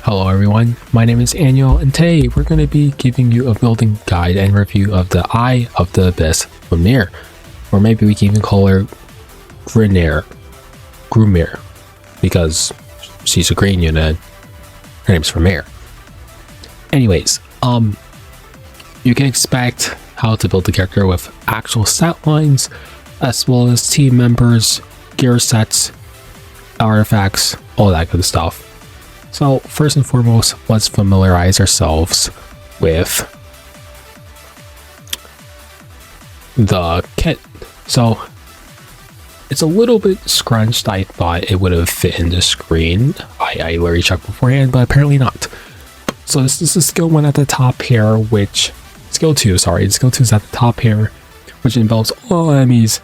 Hello everyone, my name is Aneuo, and today we're going to be giving you a building guide and review of the Eye of the Abyss Fumyr, or maybe we can even call her Grumyr, because she's a green unit. Her name's Fumyr. Anyways, you can expect how to build the character with actual stat lines, as well as team members, gear sets, artifacts, all that good stuff. So first and foremost, let's familiarize ourselves with the kit. So it's a little bit scrunched. I thought it would have fit in the screen. I already checked beforehand, but apparently not. So this is the skill 1 at the top here, which skill 2 is at the top here, which involves all enemies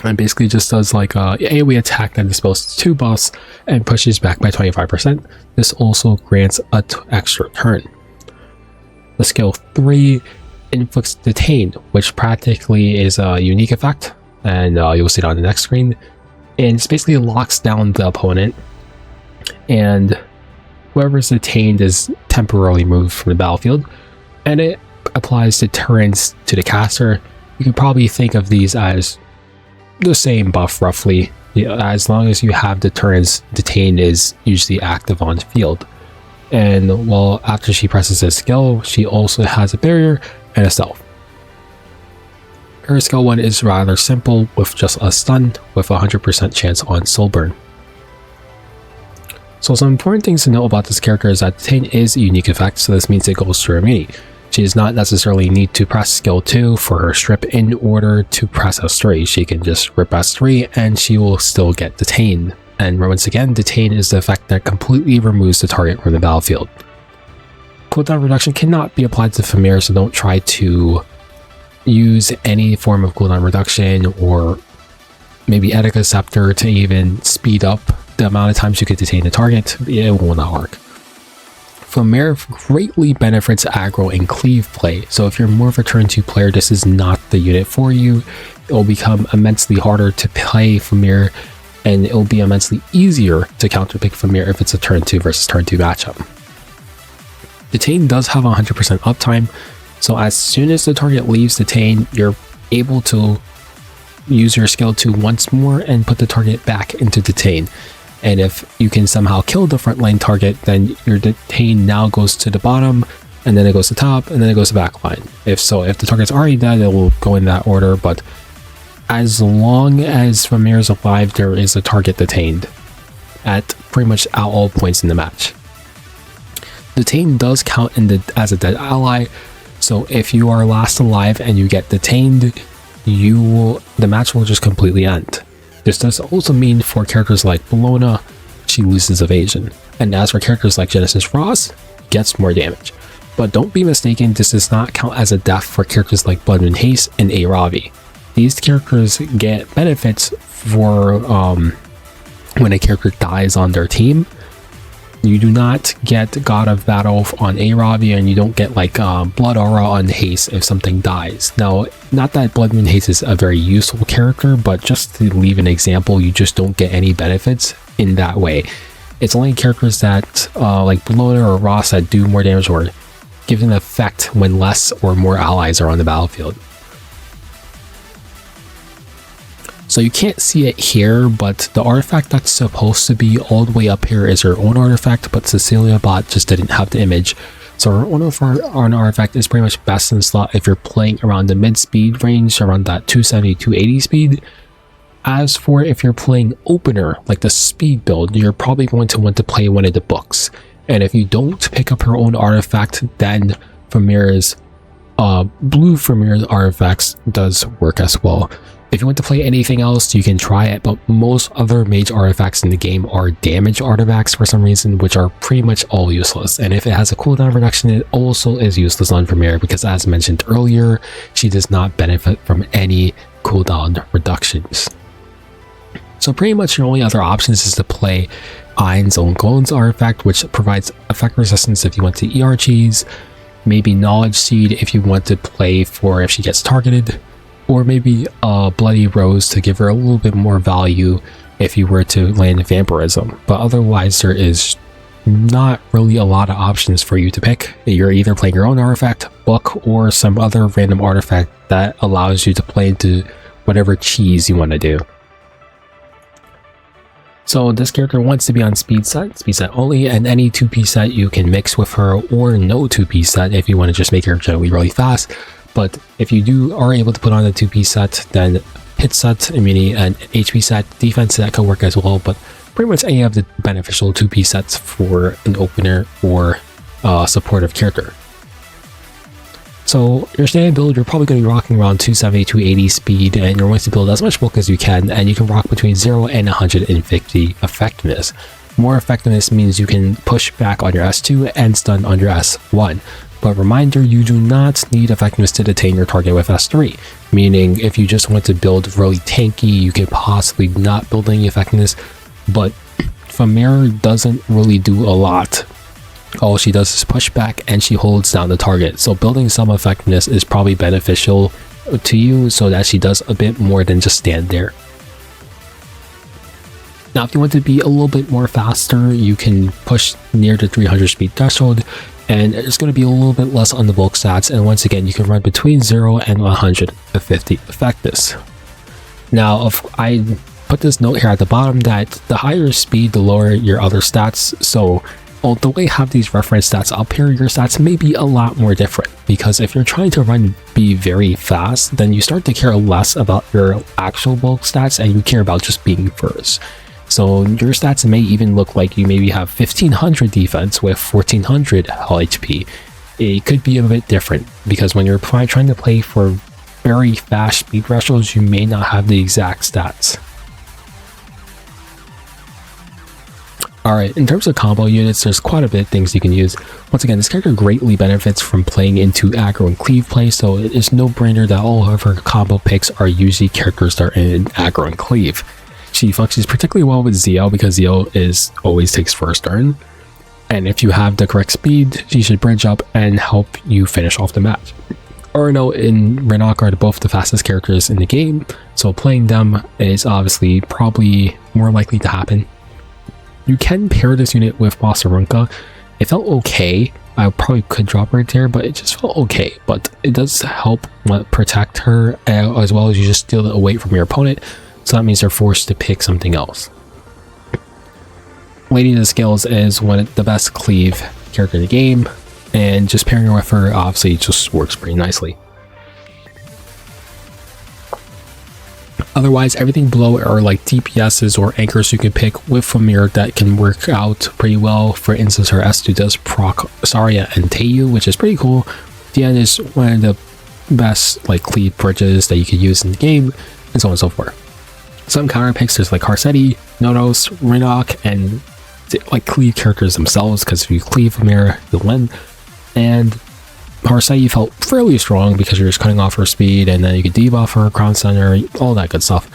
and basically just does like a AoE attack that dispels 2 buffs and pushes back by 25%. This also grants an extra turn. The skill 3 inflicts detain, which practically is a unique effect, and you'll see it on the next screen. And it basically locks down the opponent, and whoever's detained is temporarily moved from the battlefield, and it applies deterrence to the caster. You can probably think of these as the same buff roughly, as long as you have deterrence. Detain is usually active on the field, and well, after she presses a skill, she also has a barrier and a stealth. Her skill 1 is rather simple, with just a stun with 100% chance on soul burn. So some important things to know about this character is that Detain is a unique effect, so this means it goes to her immunity. She does not necessarily need to press skill 2 for her strip in order to press S3. She can just rip S3 and she will still get detained. And once again, detain is the effect that completely removes the target from the battlefield. Cooldown reduction cannot be applied to Fumyr, so don't try to use any form of cooldown reduction or maybe Etika Scepter to even speed up the amount of times you can detain the target. It will not work. Fumyr greatly benefits aggro and cleave play, so if you're more of a turn 2 player, this is not the unit for you. It will become immensely harder to play Fumyr, and it will be immensely easier to counterpick Fumyr if it's a turn 2 versus turn 2 matchup. Detain does have 100% uptime, so as soon as the target leaves Detain, you're able to use your skill 2 once more and put the target back into Detain. And if you can somehow kill the front line target, then your detain now goes to the bottom, and then it goes to top, and then it goes to back line. If the target's already dead, it will go in that order, but as long as Fumyr is alive, there is a target detained at pretty much at all points in the match. Detain does count as a dead ally, so if you are last alive and you get detained, the match will just completely end. This does also mean for characters like Bologna, she loses evasion. And as for characters like Genesis Ross, gets more damage. But don't be mistaken, this does not count as a death for characters like Bloodwind Haste and A. Ravi. These characters get benefits for when a character dies on their team. You do not get God of Battle on A. Ravi, and you don't get like Blood Aura on Haste if something dies. Now, not that Bloodwind Haste is a very useful character, but just to leave an example, you just don't get any benefits in that way. It's only characters that like Bologna or Ross that do more damage or give an effect when less or more allies are on the battlefield. So you can't see it here, but the artifact that's supposed to be all the way up here is her own artifact, but Cecilia Bot just didn't have the image. So her own artifact is pretty much best in slot if you're playing around the mid speed range, around that 270, 280 speed. As for if you're playing opener, like the speed build, you're probably going to want to play one of the books. And if you don't pick up her own artifact, then Fumyr's blue Fumyr artifacts does work as well. If you want to play anything else, you can try it, but most other mage artifacts in the game are damage artifacts for some reason, which are pretty much all useless. And if it has a cooldown reduction, it also is useless on Fumyr, because as mentioned earlier, she does not benefit from any cooldown reductions. So pretty much your only other options is to play Ein's Own Clones artifact, which provides effect resistance if you want to ERGs, maybe Knowledge Seed if you want to play for if she gets targeted, or maybe a Bloody Rose to give her a little bit more value if you were to land Vampirism. But otherwise, there is not really a lot of options for you to pick. You're either playing your own artifact, book, or some other random artifact that allows you to play into whatever cheese you want to do. So this character wants to be on speed set only, and any 2-piece set you can mix with her, or no 2-piece set if you want to just make her generally really fast. But if you are able to put on a 2-piece set, then hit set, immunity, and HP set, defense set could work as well, but pretty much any of the beneficial 2-piece sets for an opener or supportive character. So your standard build, you're probably going to be rocking around 270, 280 speed, and you're going to build as much bulk as you can, and you can rock between 0 and 150 effectiveness. More effectiveness means you can push back on your S2 and stun on your S1. But reminder, you do not need effectiveness to detain your target with S3, meaning if you just want to build really tanky, you could possibly not build any effectiveness, but Fumyr doesn't really do a lot. All she does is push back and she holds down the target, so building some effectiveness is probably beneficial to you so that she does a bit more than just stand there. Now if you want to be a little bit more faster, you can push near the 300 speed threshold, and it's going to be a little bit less on the bulk stats, and once again you can run between 0 and 150 effectiveness. Now I put this note here at the bottom that the higher speed, the lower your other stats, so although I have these reference stats up here, your stats may be a lot more different, because if you're trying to be very fast, then you start to care less about your actual bulk stats and you care about just being first. So your stats may even look like you maybe have 1500 defense with 1400 HP. It could be a bit different, because when you're trying to play for very fast speed thresholds, you may not have the exact stats. Alright, in terms of combo units, there's quite a bit of things you can use. Once again, this character greatly benefits from playing into aggro and cleave play, so it is no brainer that all of her combo picks are usually characters that are in aggro and cleave. She functions particularly well with Zio, because Zio always takes first turn, and if you have the correct speed, she should bridge up and help you finish off the match. Urno and Renok are both the fastest characters in the game, so playing them is obviously probably more likely to happen. You can pair this unit with Bossarunka. It felt okay. I probably could drop her there, but it just felt okay. But it does help protect her, as well as you just steal it away from your opponent. So that means they're forced to pick something else. Lady of the Scales is one of the best cleave character in the game, and just pairing her with her obviously just works pretty nicely. Otherwise, everything below are like DPSs or anchors you can pick with Fumyr that can work out pretty well. For instance, her S2 does proc Saria and Teiyu, which is pretty cool. Dian is one of the best like cleave bridges that you could use in the game, and so on and so forth. Some counter picks, there's like Harsetti, Nodos, Renok, and like cleave characters themselves, because if you cleave Fumyr, you'll win. And Harsetti felt fairly strong because you're just cutting off her speed, and then you could debuff her, Crown Center, all that good stuff.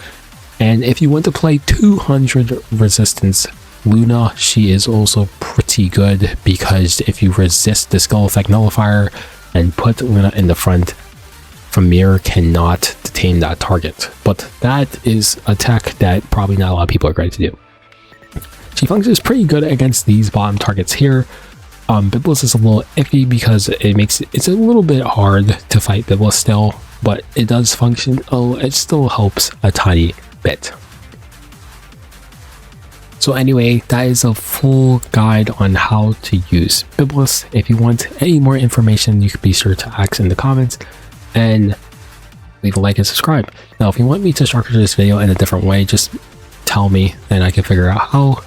And if you want to play 200 resistance Luna, she is also pretty good, because if you resist the Skull Effect Nullifier and put Luna in the front, Fumyr cannot detain that target. But that is a tech that probably not a lot of people are ready to do. She functions pretty good against these bottom targets here. Biblis is a little iffy because it's a little bit hard to fight Biblis still, but it does function. It still helps a tiny bit. So anyway, that is a full guide on how to use Biblis. If you want any more information, you can be sure to ask in the comments and leave a like and subscribe. Now, if you want me to structure this video in a different way, just tell me and I can figure out how,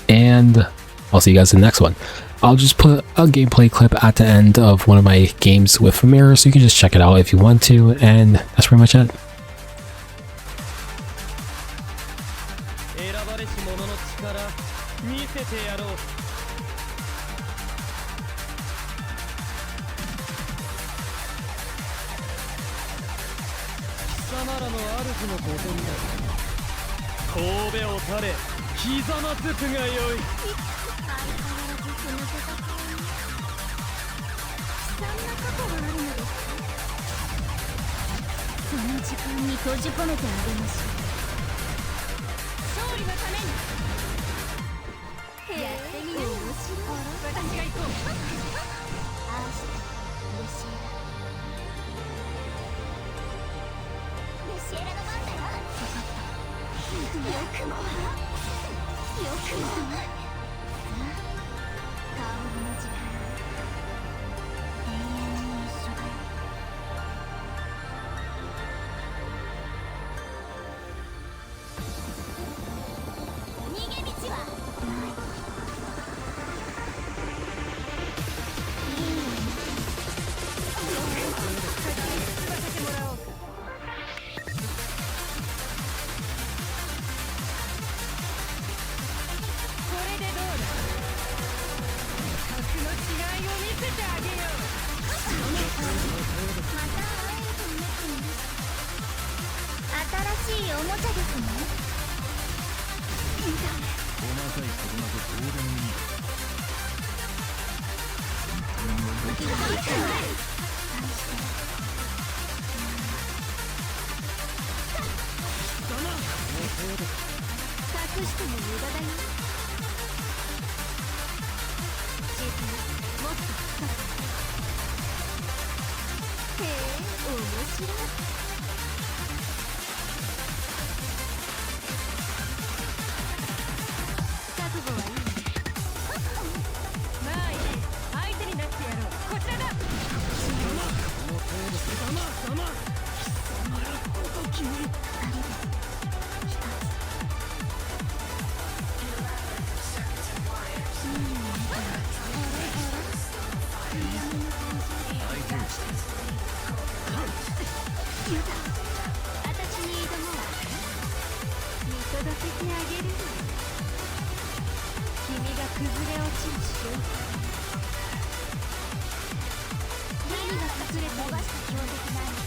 and I'll see you guys in the next one. I'll just put a gameplay clip at the end of one of my games with Fumyr, so you can just check it out if you want to, and that's pretty much it. が行こう。ああしてルシエラ。ルシエラの番だよ。分かった。よくもよくも。顔の時間永遠に一緒だよ。逃げ道はない。いいよね。先に進ませてもらおうか。これでどうだ。格の違いを見せてあげよう。また会えると思っています。新しいおもちゃですね。いいだね。細かいことなどどうでもいい。愛してる。隠しても無駄だよ。自分もっと深く。へえ、面白い。覚悟はいいね。まあいい、相手になってやろう。こちらだ。二人で一つ。私に挑もう。見届けてあげる。君が崩れ落ちる瞬間。何が隠れて伸ばした強敵なんだ。